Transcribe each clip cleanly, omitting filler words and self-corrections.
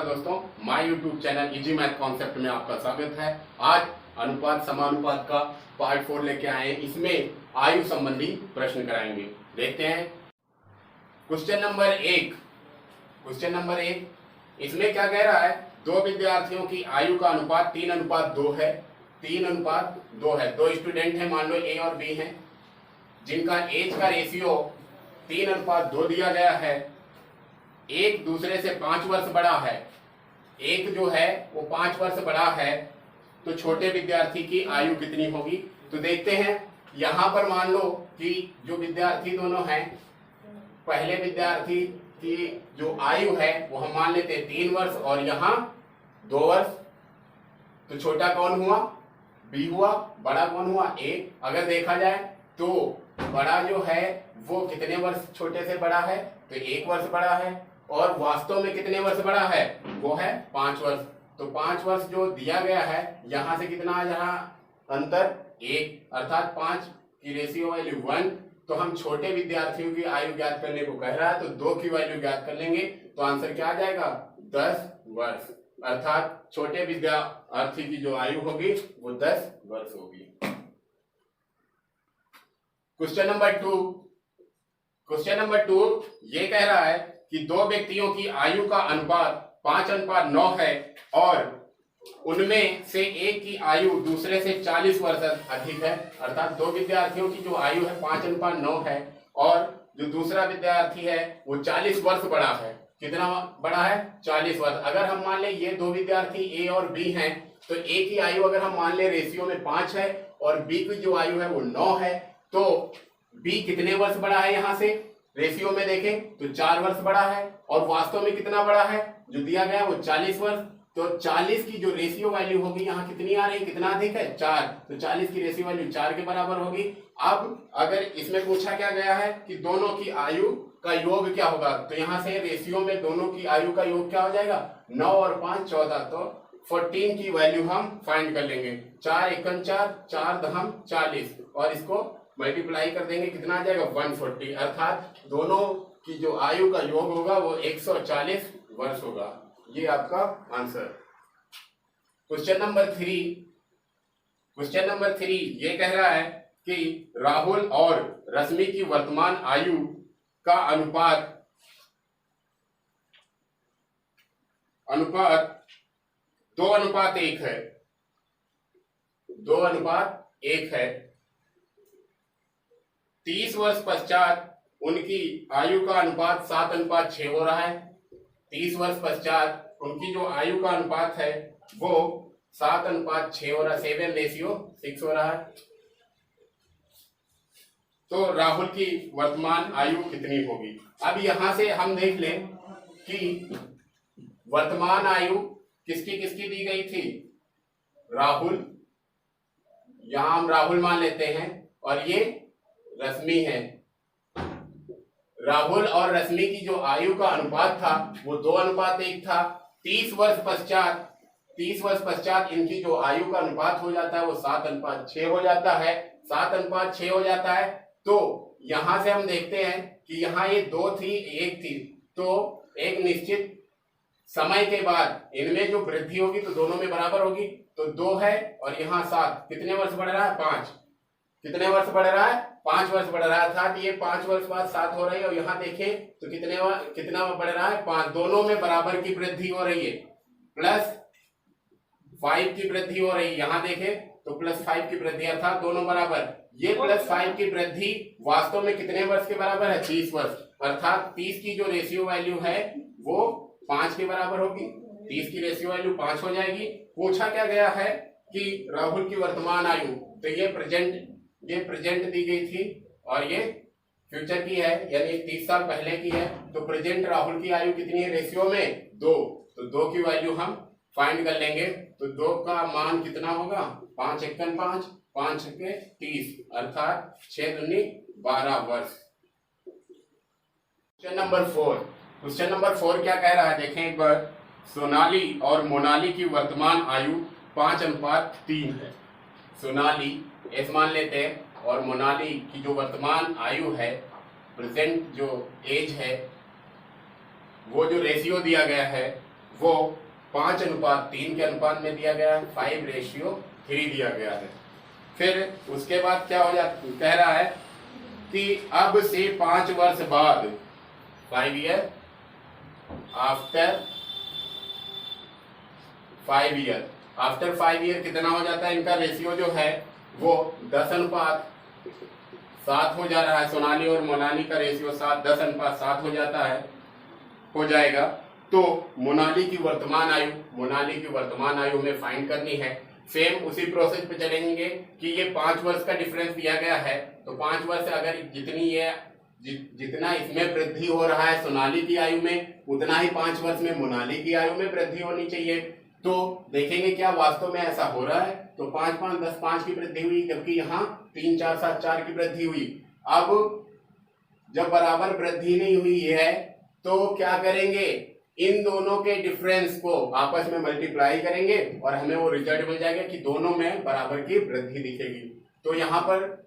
नमस्कार दोस्तों, my YouTube channel easy math concept में आपका स्वागत है। आज अनुपात समानुपात का पार्ट 4 लेके आए हैं। इसमें आयु संबंधी प्रश्न कराएंगे। देखते हैं क्वेश्चन नंबर एक। इसमें क्या कह रहा है, दो विद्यार्थियों की आयु का अनुपात 3:2 है। 3:2 है। दो स्टूडेंट हैं, मान लो ए और बी हैं, जिनका एज का रेशियो 3:2 दिया गया है। एक दूसरे से 5 वर्ष बड़ा है, एक जो है वो 5 वर्ष बड़ा है, तो छोटे विद्यार्थी की आयु कितनी होगी। तो देखते हैं, यहाँ पर मान लो कि जो विद्यार्थी दोनों हैं, पहले विद्यार्थी की जो आयु है वो हम मान लेते हैं 3 वर्ष और यहाँ 2 वर्ष। तो छोटा कौन हुआ, बी हुआ, बड़ा कौन हुआ, ए। अगर देखा जाए तो बड़ा जो है वो कितने वर्ष छोटे से बड़ा है, तो 1 वर्ष बड़ा है, और वास्तव में कितने वर्ष बड़ा है, वो है 5 वर्ष। तो 5 वर्ष जो दिया गया है, यहां से कितना आ जहां अंतर 1, अर्थात 5 की रेशियो वैल्यू 1। तो हम छोटे विद्यार्थियों की आयु ज्ञात करने को कह रहा है, तो 2 की वैल्यू ज्ञात कर लेंगे, तो आंसर क्या आ जाएगा, 10 वर्ष। अर्थात छोटे विद्यार्थी की जो आयु होगी वो 10 वर्ष होगी। क्वेश्चन नंबर 2 ये कह रहा है कि दो व्यक्तियों की आयु का अनुपात 5:9 है और उनमें से एक की आयु दूसरे से 40 वर्ष अधिक है। अर्थात दो विद्यार्थियों की जो आयु है 5:9 है और जो दूसरा विद्यार्थी है वो 40 वर्ष बड़ा है। कितना बड़ा है, 40 वर्ष। अगर हम मान ले ये दो विद्यार्थी ए और बी हैं, तो ए की आयु अगर हम मान ले रेशियो में 5 है और बी की जो आयु है वो 9 है, तो बी कितने वर्ष बड़ा है, यहां से रेशियो में देखें तो 4 वर्ष बड़ा है, और वास्तव में कितना बड़ा है, जो दिया गया है वो 40 वर्ष। तो 40 की जो रेशियो वैल्यू होगी यहाँ कितनी आ रही है, कितना अधिक है, 4। तो 40 की रेशियो वैल्यू 4 के बराबर होगी। अब अगर इसमें पूछा क्या गया है कि दोनों की आयु का योग क्या होगा, तो यहाँ से रेशियो में दोनों की आयु का योग क्या हो जाएगा, 9 और 5 14। तो 14 की वैल्यू हम फाइंड कर लेंगे। 4 एकम 4, 4 दहम 40, और इसको मल्टीप्लाई कर देंगे, कितना आ जाएगा, 140। अर्थात दोनों की जो आयु का योग होगा वो 140 वर्ष होगा। ये आपका आंसर। क्वेश्चन नंबर 3 ये कह रहा है कि राहुल और रश्मि की वर्तमान आयु का अनुपात 2:1 है। 2:1 है। 30 वर्ष पश्चात उनकी आयु का अनुपात 7:6 हो रहा है। 30 वर्ष पश्चात उनकी जो आयु का अनुपात है वो 7:6 हो रहा है, 7:6 हो रहा है। तो राहुल की वर्तमान आयु कितनी होगी। अब यहां से हम देख लें कि वर्तमान आयु किसकी किसकी दी गई थी, राहुल, यहां हम राहुल मान लेते हैं, और ये रश्मि है। राहुल और रश्मि की जो आयु का अनुपात था वो 2:1 था। 30 वर्ष पश्चात इनकी जो आयु का अनुपात हो जाता है वो 7:6 हो जाता है। 7:6 हो जाता है। तो यहां से हम देखते हैं कि यहाँ ये 2 थी, 1 थी, तो एक निश्चित समय के बाद इनमें जो वृद्धि होगी तो दोनों में बराबर होगी। तो 2 है और यहाँ 7, कितने वर्ष बढ़ रहा है, 5। कितने वर्ष बढ़ रहा है, 5 वर्ष बढ़ रहा था। ये 5 वर्ष बाद 7 हो रही है, और यहाँ देखें तो कितना बढ़ रहा है, 5। दोनों में बराबर की वृद्धि हो रही है, +5 की वृद्धि हो रही है। यहाँ देखें तो +5 की वृद्धि, अर्थात दोनों बराबर। ये +5 की वृद्धि वास्तव में कितने वर्ष के बराबर है, 30 वर्ष। अर्थात 30 की जो रेशियो वैल्यू है वो 5 के बराबर होगी। 30 की रेशियो वैल्यू 5 हो जाएगी। पूछा क्या गया है कि राहुल की वर्तमान आयु, तो ये प्रेजेंट दी गई थी और ये फ्यूचर की है, यानी 30 साल पहले की है। तो प्रेजेंट राहुल की आयु कितनी है रेशियो में, 2। तो 2 की वैल्यू हम फाइंड कर लेंगे। तो 2 का मान कितना होगा, 5 एकम 5, 5 के 30, अर्थात 6 दूनी 12 वर्ष। क्वेश्चन नंबर 4 क्या कह रहा है, देखें एक बार। सोनाली और मोनाली की वर्तमान आयु 5:3 है। सोनाली एस मान लेते हैं, और मोनाली की जो वर्तमान आयु है, प्रेजेंट जो एज है, वो जो रेशियो दिया गया है वो 5:3 के अनुपात में दिया गया है, 5:3 दिया गया है। फिर उसके बाद क्या हो जाता, कह रहा है कि अब से 5 वर्ष बाद, 5 year after 5 year, after 5 year कितना हो जाता है, इनका रेशियो जो है वो 10:7 हो जा रहा है। सोनाली और मोनाली का रेशियो 10:7 हो जाता है, हो जाएगा। तो मोनाली की वर्तमान आयु हमें फाइंड करनी है। सेम उसी प्रोसेस पे चलेंगे कि ये 5 वर्ष का डिफरेंस दिया गया है, तो 5 वर्ष अगर जितना इसमें वृद्धि हो रहा है सोनाली की आयु में, उतना ही 5 वर्ष में मोनाली की आयु में वृद्धि होनी चाहिए। तो देखेंगे क्या वास्तव में ऐसा हो रहा है। तो 5 5 10 5 की वृद्धि हुई, जबकि यहाँ 3 4 7 4 की वृद्धि हुई। अब जब बराबर वृद्धि नहीं हुई है तो क्या करेंगे, इन दोनों के डिफरेंस को आपस में मल्टीप्लाई करेंगे और हमें वो रिजल्ट मिल जाएगा कि दोनों में बराबर की वृद्धि दिखेगी। तो यहाँ पर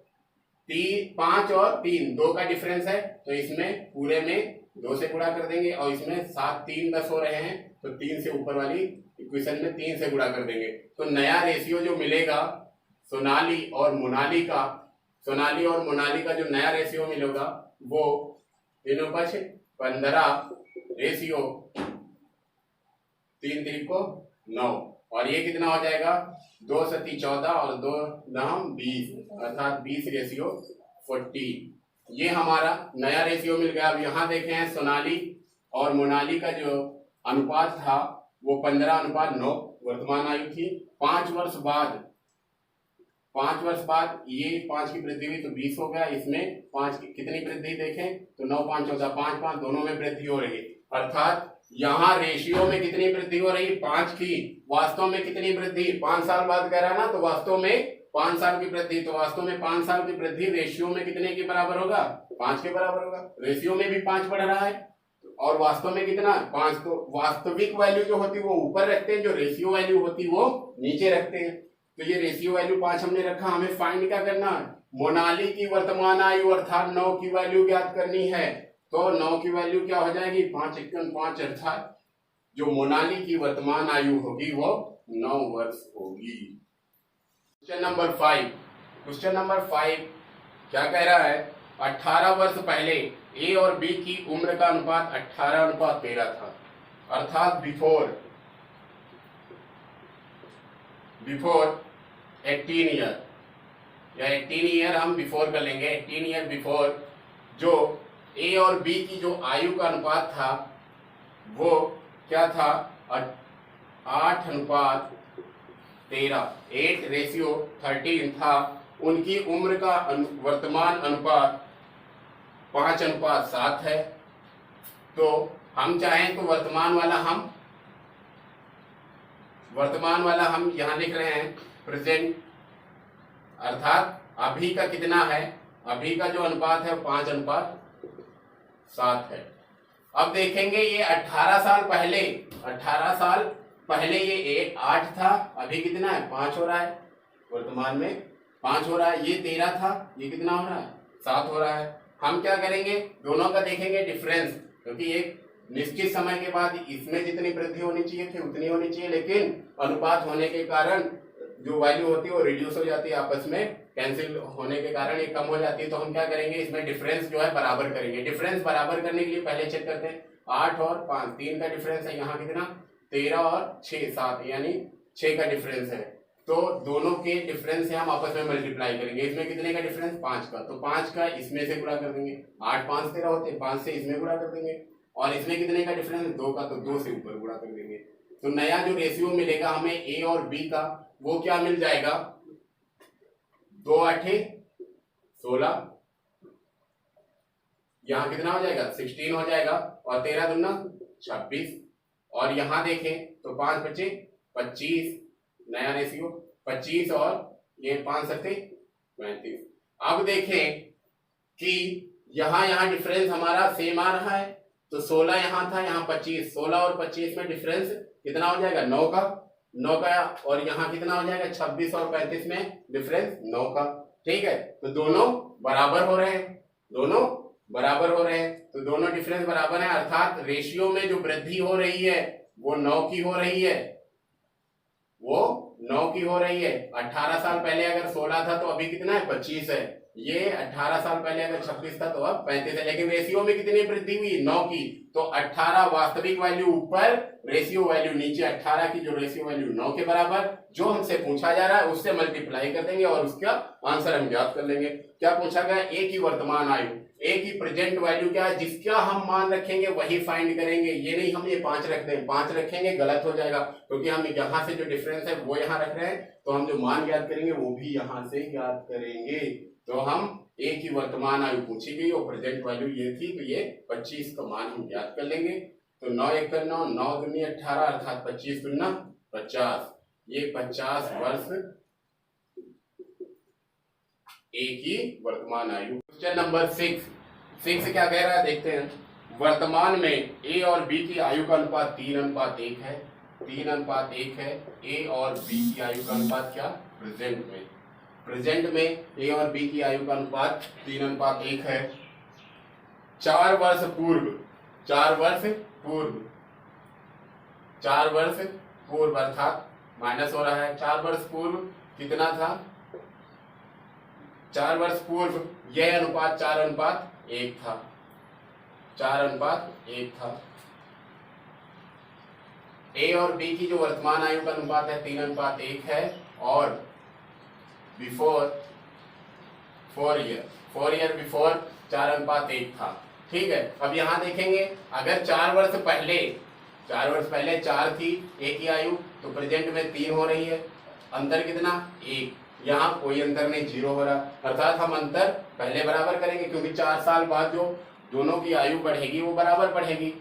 5 और 3 2 का डिफरेंस है, तो इसमें पूरे में 2 से गुणा कर देंगे और इसमें 7 3 10 हो रहे हैं, तो 3 से ऊपर वाली इक्वेशन में 3 से गुणा कर देंगे। तो नया रेशियो जो मिलेगा सोनाली और मोनाली का जो नया रेशियो मिलेगा वो 3:15 रेशियो 3 3 को 9, और ये कितना हो जाएगा 2 7 14 और 2 9 20, अर्थात 20:40। ये हमारा नया रेशियो मिल गया। अब यहाँ देखें हैं सोनाली और मोनाली का जो अनुपात था वो 15:9 वर्तमान आयु थी। 5 वर्ष बाद ये 5 की वृद्धि हुई तो 20 हो गया। इसमें 5 की कितनी वृद्धि देखें तो 9 5 14 5 5 दोनों में वृद्धि हो रही है, अर्थात यहाँ रेशियो में कितनी वृद्धि हो रही है 5 की। वास्तव में कितनी वृद्धि 5 साल बाद कह रहा है ना, तो वास्तव में 5 साल की वृद्धि, तो वास्तव में 5 साल की वृद्धि रेशियो में कितने के बराबर होगा 5 के बराबर होगा। रेशियो में भी 5 बढ़ रहा है और वास्तव में कितना 5। तो वास्तविक वैल्यू जो होती है वो ऊपर रखते हैं, जो रेशियो वैल्यू होती है वो नीचे रखते हैं। तो ये रेशियो वैल्यू 5 हमने रखा। हमें फाइंड क्या करना है, मोनाली की वर्तमान आयु अर्थात 9 की वैल्यू ज्ञात करनी है। तो 9 की वैल्यू क्या हो जाएगी 5 1 5, अर्थात जो मोनाली की वर्तमान आयु होगी वो 9 वर्ष होगी। क्वेश्चन नंबर 5 क्या कह रहा है, 18 वर्ष पहले ए और बी की उम्र का अनुपात 18:13 था, अर्थात बिफोर 18 ईयर, या 18 ईयर हम बिफोर कर लेंगे। 18 ईयर बिफोर जो ए और बी की जो आयु का अनुपात था वो क्या था 8:13, 8:13 था। उनकी उम्र का वर्तमान अनुपात 5:7 है। तो हम चाहें तो वर्तमान वाला हम यहां लिख रहे हैं प्रेजेंट, अर्थात अभी का कितना है, अभी का जो अनुपात है 5:7 है। अब देखेंगे ये 18 साल पहले ये 8 था, अभी कितना है 5 हो रहा है, वर्तमान में 5 हो रहा है। ये 13 था, ये कितना हो रहा है 7 हो रहा है। हम क्या करेंगे दोनों का देखेंगे डिफरेंस, क्योंकि एक निश्चित समय के बाद इसमें जितनी वृद्धि होनी चाहिए थी उतनी होनी चाहिए, लेकिन अनुपात होने के कारण जो वैल्यू होती है वो रिड्यूस हो जाती है, आपस में कैंसिल होने के कारण ये कम हो जाती है। तो हम क्या करेंगे इसमें डिफरेंस जो है बराबर करेंगे। डिफरेंस बराबर करने के लिए पहले चेक करते हैं 8 और 5, 3 का डिफरेंस है, यहाँ कितना 13 और 6 7, यानी 6 का डिफरेंस है। तो दोनों के डिफरेंस से हम आपस में मल्टीप्लाई करेंगे। इसमें कितने का डिफरेंस 5 का, तो 5 का इसमें से गुणा कर देंगे, 8 5 13 होते हैं, 5 से इसमें गुणा कर देंगे। और इसमें कितने का डिफरेंस 2 का, तो 2 से ऊपर गुणा कर देंगे। तो नया जो रेशियो मिलेगा हमें ए और बी का वो क्या मिल जाएगा 2 8 16, यहाँ कितना हो जाएगा 16 हो जाएगा, और 13 दूना 26, और यहाँ देखें तो 5 बचे 25, नया रेशियो 25 और ये 5 सत्ते 35। अब देखें कि यहाँ डिफरेंस हमारा सेम आ रहा है, तो 16 यहाँ था, यहाँ 25, 16 और 25 में डिफरेंस कितना हो जाएगा 9 का, और यहाँ कितना हो जाएगा 26 और 35 में डिफरेंस 9 का। ठीक है, तो दोनों बराबर हो रहे हैं, तो दोनों डिफरेंस बराबर है, अर्थात रेशियो में जो वृद्धि हो रही है वो 9 की हो रही है, वो 9 की हो रही है। 18 साल पहले अगर 16 था तो अभी कितना है, 25 है। ये 18 साल पहले अगर 26 था तो अब 35 है, लेकिन रेशियो में कितनी वृद्धि हुई, 9 की। तो 18 वास्तविक वैल्यू ऊपर, रेशियो वैल्यू नीचे। 18 की जो रेशियो वैल्यू 9 के बराबर, जो हमसे पूछा जा रहा है उससे मल्टीप्लाई कर देंगे और उसका आंसर हम ज्ञात कर लेंगे। क्या पूछा गया, ए की वर्तमान आयु, ए की प्रेजेंट वैल्यू क्या है, जिसका हम मान रखेंगे वही फाइंड करेंगे। ये नहीं हम ये 5 रखते हैं, 5 रखेंगे गलत हो जाएगा, क्योंकि हम यहाँ से जो डिफरेंस है वो यहाँ रख रहे हैं, तो हम जो मान ज्ञात करेंगे वो भी यहाँ से ज्ञात करेंगे। तो हम ए की वर्तमान आयु पूछी गई और प्रेजेंट वैल्यू ये थी, तो ये 25 का मान हम ज्ञात कर लेंगे। तो 9 एक 9, 9 दूनी 18 अर्थात 25 दूना 50। ये 50 वर्ष ए की वर्तमान आयु। क्वेश्चन नंबर 6 क्या कह रहा है देखते हैं। वर्तमान में ए और बी की आयु का अनुपात 3:1 है। 3:1 है। ए और बी की आयु का अनुपात क्या, प्रेजेंट में ए और बी की आयु का अनुपात 3:1 है। 4 वर्ष पूर्व, 4 वर्ष पूर्व अर्थात माइनस हो रहा है। 4 वर्ष पूर्व कितना था, 4 वर्ष पूर्व यह अनुपात 4:1 था। 4:1 था। ए और बी की जो वर्तमान आयु का अनुपात है 3:1 है और बिफोर 4 ईयर बिफोर 4:1 था। ठीक है, अब यहां देखेंगे अगर 4 वर्ष पहले 4 थी ए की आयु, तो प्रेजेंट में 3 हो रही है। अंतर कितना, 1। यहाँ कोई अंतर नहीं, 0 हो रहा, अर्थात हम अंतर पहले बराबर करेंगे, क्योंकि 4 साल बाद जो दोनों की आयु बढ़ेगी वो बराबर बढ़ेगी।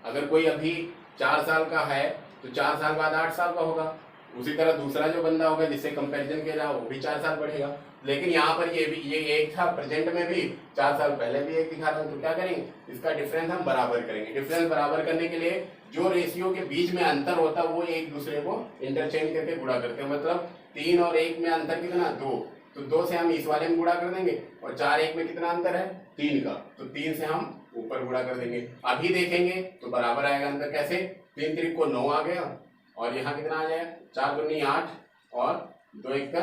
अगर कोई अभी 4 साल का है तो 4 साल बाद 8 साल का होगा। उसी तरह दूसरा जो बंदा होगा जिससे कंपैरिजन किया जाए वो भी 4 साल बढ़ेगा। लेकिन यहाँ पर ये 1 था, प्रेजेंट में भी 4 साल पहले भी 1 दिखा रहा हूँ, तो क्या करेंगे, इसका डिफरेंस हम बराबर करेंगे। डिफरेंस बराबर करने के लिए जो रेशियो के बीच में अंतर होता है वो एक दूसरे को इंटरचेंज करके गुणा करते हैं। मतलब 3 और 1 में अंतर कितना, 2, तो 2 से हम इस वाले में गुणा कर देंगे, और 4 1 में कितना अंतर है, 3 का, तो 3 से हम ऊपर गुणा कर देंगे। अभी देखेंगे तो बराबर आएगा अंतर, कैसे, 3 3 को 9 आ गया और यहाँ कितना आ जाएगा, 4 दूनी 8 और 2 1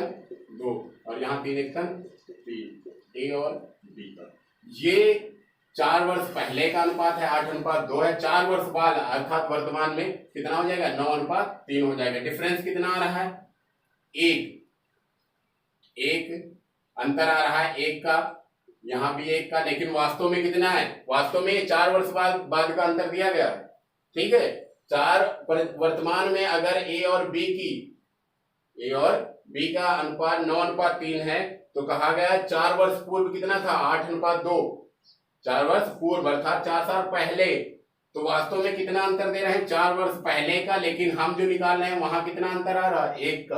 2, और यहाँ 3 1 3, ए और बी का। ये 4 वर्ष पहले का अनुपात है, 8:2 है। 4 वर्ष बाद अर्थात वर्तमान में कितना हो जाएगा, 9:3 हो जाएगा। डिफरेंस कितना आ रहा है, 1 अंतर आ रहा है 1 का, यहाँ भी 1 का, लेकिन वास्तव में कितना है, वास्तव में 4 वर्ष बाद का अंतर दिया गया। ठीक है, 4 वर्तमान में अगर ए और बी का अनुपात 9:3 है, तो कहा गया 4 वर्ष पूर्व कितना था, 8:2। 4 वर्ष पूर्व अर्थात 4 साल पहले, तो वास्तव में कितना अंतर दे रहे हैं, 4 वर्ष पहले का, लेकिन हम जो निकाल रहे हैं वहां कितना अंतर आ रहा है, 1 का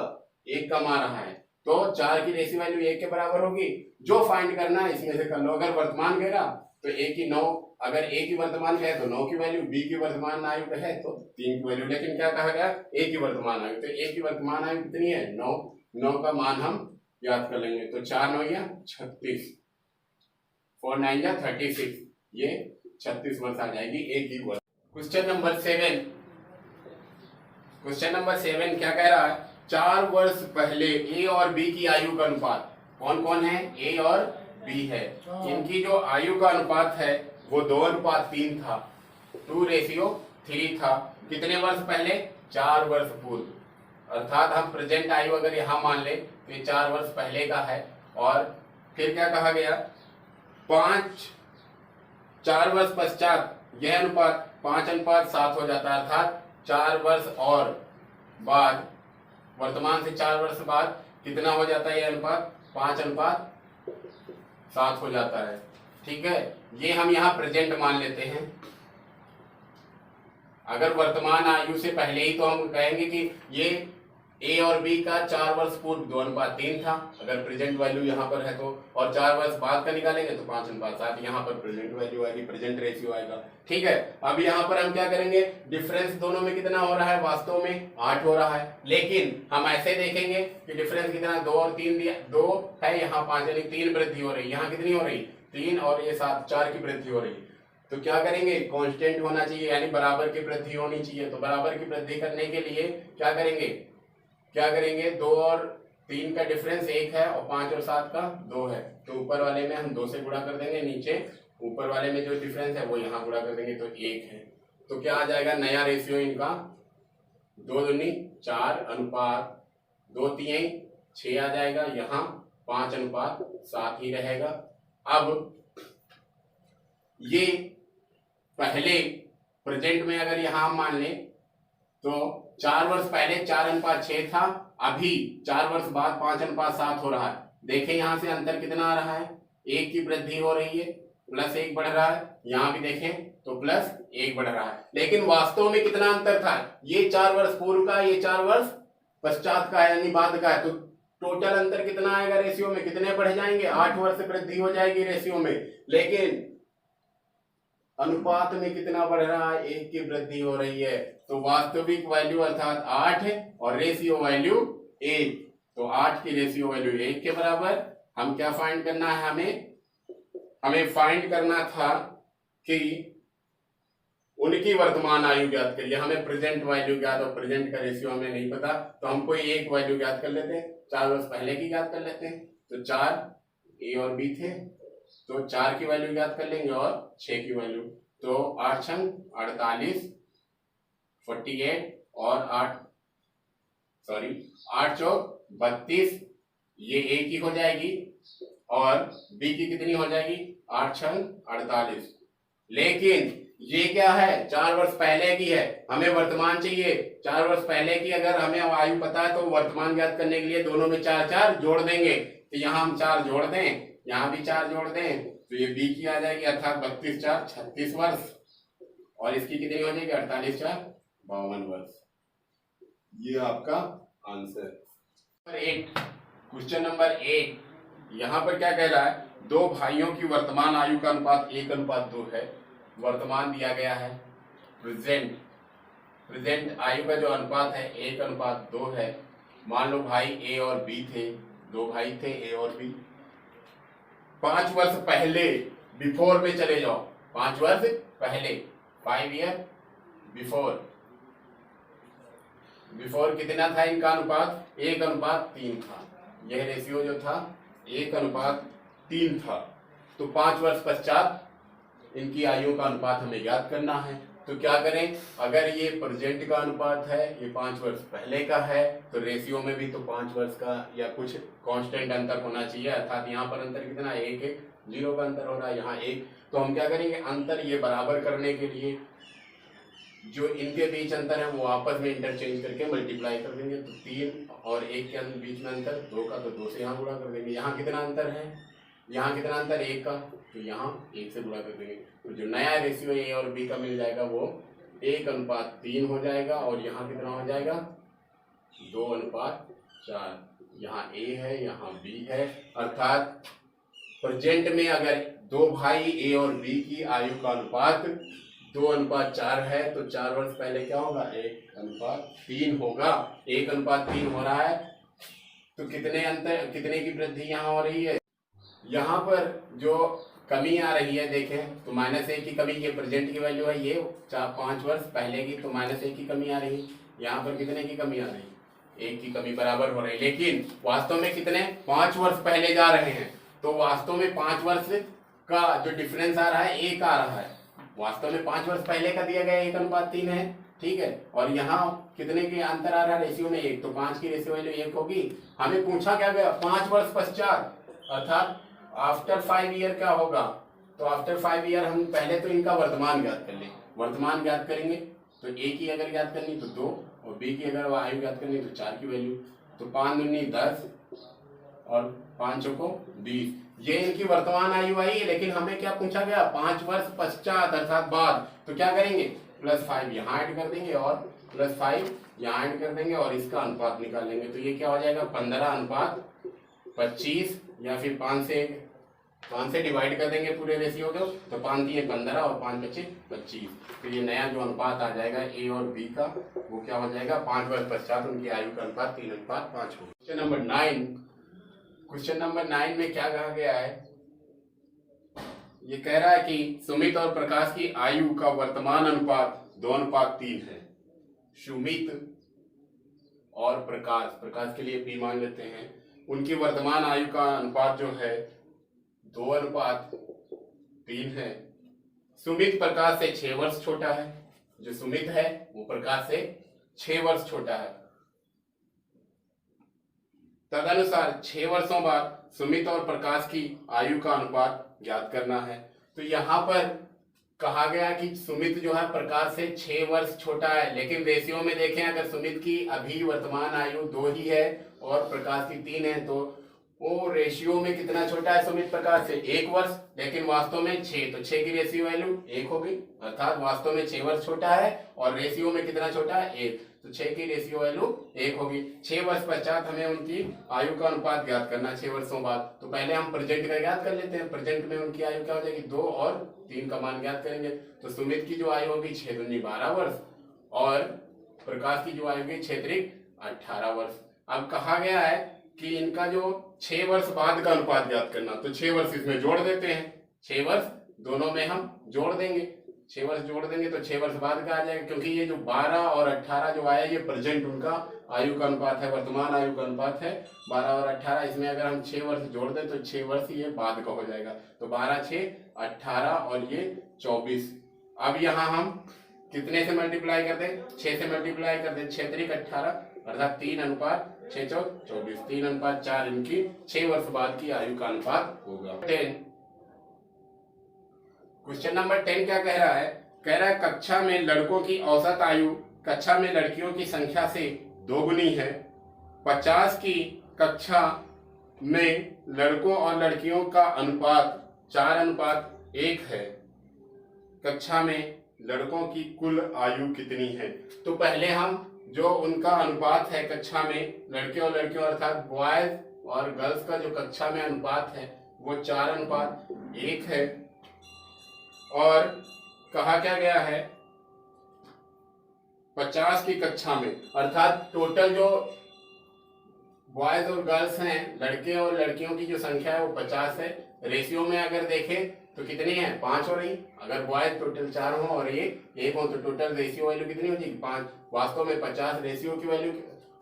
आ रहा है। तो 4 की रेशियो वैल्यू 1 के बराबर होगी। जो फाइंड करना है इसमें से कर लो। अगर वर्तमान कह रहा तो ए की 9, अगर ए की वर्तमान है तो 9 की वैल्यू, बी की वर्तमान आयु है तो 3 की वैल्यू, लेकिन क्या कहा गया, ए की वर्तमान आयु, तो ए की वर्तमान आयु कितनी है, 9 का मान हम याद कर लेंगे। तो 4 9 या 36, 4 9 या 36, ये 36 वर्ष आ जाएगी ए की वर्ष। क्वेश्चन नंबर 7 क्या कह रहा है, 4 वर्ष पहले ए और बी की आयु का अनुपात, कौन कौन है, ए और बी है, इनकी जो आयु का अनुपात है वो 2:3 था, 2:3 था। कितने वर्ष पहले, 4 वर्ष पूर्व, अर्थात हम प्रेजेंट आयु अगर यहाँ मान ले तो ये 4 वर्ष पहले का है। और फिर क्या कहा गया, 4 वर्ष पश्चात यह अनुपात 5:7 हो जाता है, अर्थात 4 वर्ष और बाद, वर्तमान से 4 वर्ष बाद कितना हो जाता है, यह अनुपात 5:7 हो जाता है। ठीक है, ये हम यहाँ प्रेजेंट मान लेते हैं। अगर वर्तमान आयु से पहले ही तो हम कहेंगे कि ये ए और बी का 4 वर्ष पूर्व 2:3 था, अगर प्रेजेंट वैल्यू यहाँ पर है तो, और 4 वर्ष बाद का निकालेंगे तो 5:7, यहाँ पर प्रेजेंट वैल्यू आएगी, प्रेजेंट रेशियो आएगा। ठीक है, अब यहाँ पर हम क्या करेंगे, डिफरेंस दोनों में कितना हो रहा है, वास्तव में 8 हो रहा है, लेकिन हम ऐसे देखेंगे कि डिफरेंस कितना, 2 और 3 दिया, 2 है, यहाँ 5 यानी 3 वृद्धि हो रही, यहाँ कितनी हो रही, 3 और ये 7, 4 की वृद्धि हो रही। तो क्या करेंगे, कांस्टेंट होना चाहिए, यानी बराबर की वृद्धि होनी चाहिए। तो बराबर की वृद्धि करने के लिए क्या करेंगे, 2 और 3 का डिफरेंस 1 है और 5 और 7 का 2 है, तो ऊपर वाले में हम 2 से गुणा कर देंगे, नीचे ऊपर वाले में जो डिफरेंस है वो यहाँ गुणा कर देंगे, तो 1 है। तो क्या आ जाएगा नया रेशियो इनका, 2 दूनी 4 अनुपात 2 तिहाई 6 आ जाएगा, यहाँ 5 अनुपात 7 ही रहेगा। अब ये पहले प्रेजेंट में अगर यहां मान लें तो 4 वर्ष पहले 4 अनुपात 6 था, अभी 4 वर्ष बाद 5 अनुपात 7 हो रहा है। देखें यहां से अंतर कितना आ रहा है, 1 की वृद्धि हो रही है, +1 बढ़ रहा है, यहां भी देखें तो +1 बढ़ रहा है। लेकिन वास्तव में कितना अंतर था, ये 4 वर्ष पूर्व का, ये 4 वर्ष पश्चात का है, यानी बाद का है। तो टोटल अंतर कितना आएगा रेशियो में, कितने बढ़ जाएंगे, 8 वर्ष वृद्धि हो जाएगी रेशियो में। लेकिन अनुपात में कितना बढ़ रहा है, 1 की वृद्धि हो रही है। तो वास्तविक वैल्यू अर्थात 8 है और रेशियो वैल्यू 1, तो 8 की रेशियो वैल्यू 1 के बराबर। हम क्या फाइंड करना है, हमें फाइंड करना था कि उनकी वर्तमान आयु ज्ञात करिए। हमें प्रेजेंट वैल्यू ज्ञात और प्रेजेंट का रेशियो हमें नहीं पता, तो हम कोई एक वैल्यू ज्ञात कर लेते हैं, 4 वर्ष पहले की ज्ञात कर लेते हैं। तो 4 ए और बी थे, तो 4 की वैल्यू ज्ञात कर लेंगे और 6 की वैल्यू। तो 8 छंग 48 48 और 8 चौक 32, ये ए की हो जाएगी और बी की कितनी हो जाएगी, 8 छंग 48। लेकिन ये क्या है, 4 वर्ष पहले की है, हमें वर्तमान चाहिए। 4 वर्ष पहले की अगर हमें आयु पता है तो वर्तमान ज्ञात करने के लिए दोनों में 4 जोड़ देंगे। तो यहाँ हम 4 जोड़ दें, यहाँ भी 4 जोड़ दें, तो ये बी की आ जाएगी, अर्थात 32 4 36 वर्ष, और इसकी कितनी हो जाएगी, 48 4 52 वर्ष। ये आपका आंसर। क्वेश्चन नंबर 8 यहाँ पर क्या कह रहा है, 2 भाइयों की वर्तमान आयु का अनुपात 1:2 है। वर्तमान दिया गया है, प्रेजेंट आयु का जो अनुपात है 1:2 है। मान लो भाई ए और बी थे, 2 भाई थे ए और बी। 5 वर्ष पहले, बिफोर में चले जाओ, 5 वर्ष पहले, 5 ईयर बिफोर कितना था इनका अनुपात, 1:3 था। यह रेशियो जो था 1:3 था। तो 5 वर्ष पश्चात इनकी आयु का अनुपात हमें याद करना है। तो क्या करें, अगर ये प्रेजेंट का अनुपात है, ये 5 वर्ष पहले का है, तो रेशियो में भी तो 5 वर्ष का या कुछ कांस्टेंट अंतर होना चाहिए, अर्थात यहाँ पर अंतर कितना, 1 1 0 का अंतर हो रहा है, यहाँ 1। तो हम क्या करेंगे, अंतर ये बराबर करने के लिए जो इनके बीच अंतर है वो आपस में इंटरचेंज करके मल्टीप्लाई कर देंगे। तो 3 और 1 के बीच में अंतर 2 का, तो 2 से यहाँ गुणा कर देंगे। यहाँ कितना अंतर है, यहाँ कितना अंतर 1 का, तो यहाँ 1 से गुणा कर देंगे। तो जो नया रेशियो ए और बी का मिल जाएगा वो 1:3 हो जाएगा, और यहाँ कितना हो जाएगा, 2:4। यहाँ ए है, यहाँ बी है, अर्थात प्रेजेंट में अगर 2 भाई ए और बी की आयु का अनुपात 2:4 है, तो 4 वर्ष पहले क्या होगा, 1:3 होगा। 1:3 हो रहा है, तो कितने की वृद्धि यहाँ हो रही है, यहाँ पर जो कमी आ रही है देखें, तो -1 की कमी, ये प्रेजेंट की वैल्यू है, ये 5 वर्ष पहले की, तो -1 की कमी आ रही है। यहाँ पर कितने की कमी आ रही है, 1 की कमी बराबर हो रही है। लेकिन वास्तव में कितने, 5 वर्ष पहले जा रहे हैं, तो वास्तव में 5 वर्ष का जो डिफरेंस आ रहा है 1 आ रहा है। वास्तव में 5 वर्ष पहले का दिया गया 1:3 है, ठीक है, और यहाँ कितने के अंतर आ रहा है रेशियो में, 1, तो 5 की रेशियो वैल्यू 1 होगी। हमें पूछा क्या गया, 5 वर्ष पश्चात, अर्थात आफ्टर 5 ईयर क्या होगा। तो आफ्टर 5 ईयर हम पहले तो इनका वर्तमान ज्ञात कर लें, वर्तमान ज्ञात करेंगे तो ए की अगर ज्ञात करनी तो 2, और बी की अगर आयु ज्ञात करनी तो 4 की वैल्यू। तो 5 दूनी 10 और 5 चौको 20, ये इनकी वर्तमान आयु आई है। लेकिन हमें क्या पूछा गया, 5 वर्ष पश्चात अर्थात बाद। तो क्या करेंगे, +5 यहाँ ऐड कर देंगे और +5 यहाँ ऐड कर देंगे और इसका अनुपात निकाल लेंगे। तो ये क्या हो जाएगा, 15:25, या फिर 5 से डिवाइड कर देंगे पूरे रेशियो को, तो 5 दिए 15 और 5 बचे 25। तो ये नया जो अनुपात आ जाएगा ए और बी का, वो क्या हो जाएगा, 5 वर्ष पश्चात उनकी आयु का अनुपात 3:5 होगा। क्वेश्चन नंबर 9 में क्या कहा गया है, ये कह रहा है कि सुमित और प्रकाश की आयु का वर्तमान अनुपात 2:3 है। सुमित और प्रकाश के लिए P मान लेते हैं, उनकी वर्तमान आयु का अनुपात जो है 2:3 है। सुमित प्रकाश से 6 वर्ष छोटा है, जो सुमित है वो प्रकाश से 6 वर्ष छोटा है। तदनुसार 6 वर्षों बाद सुमित और प्रकाश की आयु का अनुपात ज्ञात करना है। तो यहाँ पर कहा गया कि सुमित जो है प्रकाश से 6 वर्ष छोटा है, लेकिन रेशियो में देखें अगर सुमित की अभी वर्तमान आयु 2 ही है और प्रकाश की 3 है, तो वो रेशियो में कितना छोटा है सुमित प्रकाश से 1 वर्ष, लेकिन वास्तव में 6, तो 6 की रेशियो वैल्यू 1 होगी, अर्थात वास्तव में 6 वर्ष छोटा है और रेशियो में कितना छोटा है 1, तो 6 की रेशियो वैल्यू 1 होगी। 6 वर्ष पश्चात हमें उनकी आयु का अनुपात ज्ञात करना है 6 वर्षों बाद। तो पहले हम प्रेजेंट का ज्ञात कर लेते हैं। प्रेजेंट में उनकी आयु क्या हो जाएगी 2 और 3 का मान ज्ञात करेंगे। तो सुमित की जो आयु होगी 6 दूनी 12 वर्ष और प्रकाश की जो आयु होगी 6 त्रिक 18 वर्ष। अब कहा गया है कि इनका जो 6 वर्ष बाद का अनुपात ज्ञात करना, तो 6 वर्ष इसमें जोड़ देते हैं, 6 वर्ष दोनों में हम जोड़ देंगे, 6 वर्ष जोड़ देंगे तो 6 वर्ष बाद का आ जाएगा, क्योंकि ये जो 12 और 18 जो आया ये प्रेजेंट उनका आयु का अनुपात है, वर्तमान आयु का अनुपात है 12 और 18। इसमें अगर हम 6 वर्ष जोड़ दें तो 6 वर्ष ये बाद का हो जाएगा, तो 12 6 18 और ये 24। अब यहाँ हम कितने से मल्टीप्लाई कर दें, 6 से मल्टीप्लाई कर दें, 6 त्रिक 18 अर्थात 3:6 चौक 24, 3:4 इनकी 6 वर्ष बाद की आयु का अनुपात होगा। 10 क्वेश्चन नंबर 10 क्या कह रहा है? कह रहा है कक्षा में लड़कों की औसत आयु कक्षा में लड़कियों की संख्या से 2 गुनी है। 50 की कक्षा में लड़कों और लड़कियों का अनुपात 4:1 है। कक्षा में लड़कों की कुल आयु कितनी है? तो पहले हम जो उनका अनुपात है कक्षा में लड़के और लड़कियों अर्थात बॉयज और गर्ल्स का जो कक्षा में अनुपात है वो 4:1 है। और कहा क्या गया है 50 की कक्षा में अर्थात टोटल जो बॉयज और गर्ल्स हैं लड़के और लड़कियों की जो संख्या है वो 50 है। रेशियो में अगर देखें तो कितनी है 5 हो रही। अगर बॉयज टोटल 4 हो और ये 1 हो तो टोटल रेशियो वैल्यू कितनी हो जाएगी 5। वास्तव में 50 रेशियो की वैल्यू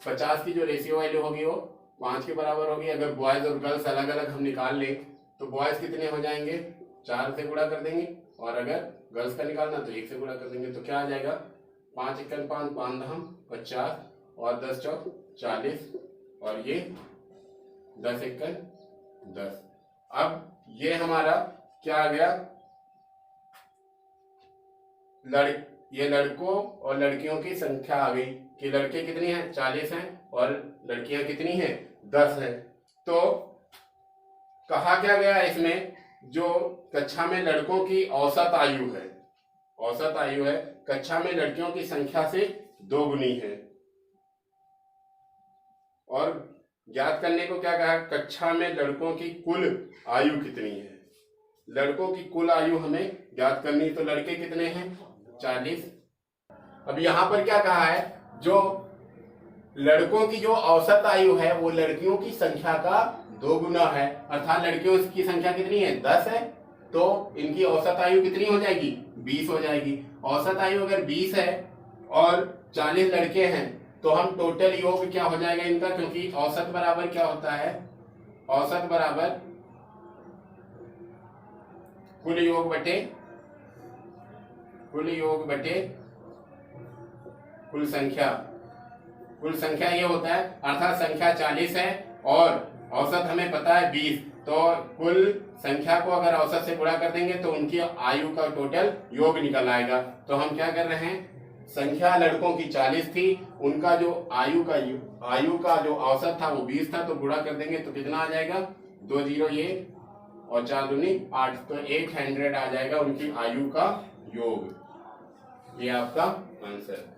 50 की जो रेशियो वैल्यू होगी वो 5 के बराबर होगी। अगर बॉयज और गर्ल्स अलग अलग हम निकाल लें तो बॉयज कितने हो जाएंगे 4 से गुणा कर देंगे और अगर गर्ल्स का निकालना तो 1 से गुणा कर देंगे। तो क्या आ जाएगा 5 × 5 5 50 और 10 चौक 40 और ये 10 × 10। अब ये हमारा क्या आ गया ये लड़कों और लड़कियों की संख्या आ गई कि लड़के कितनी हैं 40 हैं और लड़कियां कितनी हैं 10 हैं। तो कहा क्या गया इसमें जो कक्षा में लड़कों की औसत आयु है कक्षा में लड़कियों की संख्या से 2 गुनी है। और ज्ञात करने को क्या कहा कक्षा में लड़कों की कुल आयु कितनी है। लड़कों की कुल आयु हमें ज्ञात करनी, तो लड़के कितने हैं 40। अब यहाँ पर क्या कहा है जो लड़कों की जो औसत आयु है वो लड़कियों की संख्या का 2 गुना है, अर्थात लड़कियों की संख्या कितनी है 10 है तो इनकी औसत आयु कितनी हो जाएगी 20 हो जाएगी। औसत आयु अगर 20 है और 40 लड़के हैं तो हम टोटल योग क्या हो जाएगा इनका, क्योंकि औसत बराबर क्या होता है औसत बराबर कुल योग बटे कुल संख्या ये होता है, अर्थात संख्या 40 है और औसत हमें पता है 20, तो कुल संख्या को अगर औसत से गुणा कर देंगे तो उनकी आयु का टोटल योग निकल आएगा। तो हम क्या कर रहे हैं संख्या लड़कों की 40 थी, उनका जो आयु का जो औसत था वो 20 था, तो गुणा कर देंगे तो कितना आ जाएगा 2 0 ये और 4 दूनी 8, तो 800 आ जाएगा उनकी आयु का योग। ये आपका आंसर।